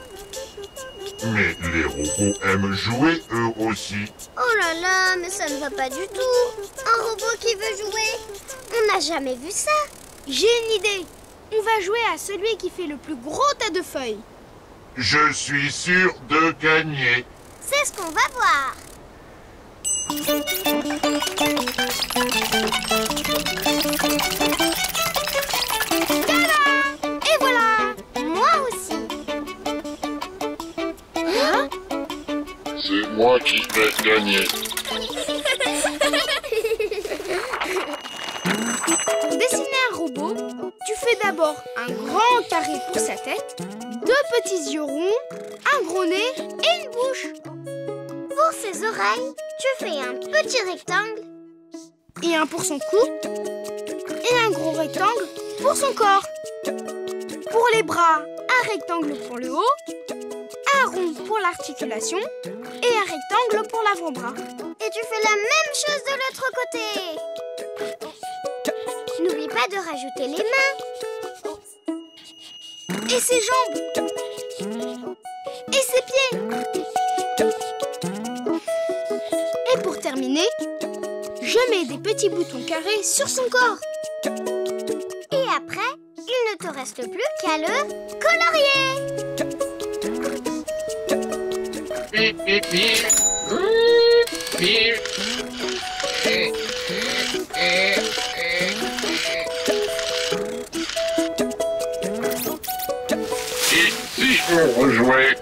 Mais les robots aiment jouer eux aussi. Oh là là, mais ça ne va pas du tout. Un robot qui veut jouer. On n'a jamais vu ça. J'ai une idée. On va jouer à celui qui fait le plus gros tas de feuilles. Je suis sûr de gagner. C'est ce qu'on va voir. Tada! Et voilà. Moi aussi. Hein? C'est moi qui vais gagner. Pour dessiner un robot, tu fais d'abord un grand carré pour sa tête, 2 petits yeux ronds, un gros nez et une bouche. Pour ses oreilles, tu fais un petit rectangle. Et un pour son cou et un gros rectangle pour son corps. Pour les bras, un rectangle pour le haut, un rond pour l'articulation et un rectangle pour l'avant-bras. Et tu fais la même chose de l'autre côté. N'oublie pas de rajouter les mains. Et ses jambes. Et ses pieds. Et pour terminer, je mets des petits boutons carrés sur son corps. Et après, il ne te reste plus qu'à le colorier. Et si on rejouait?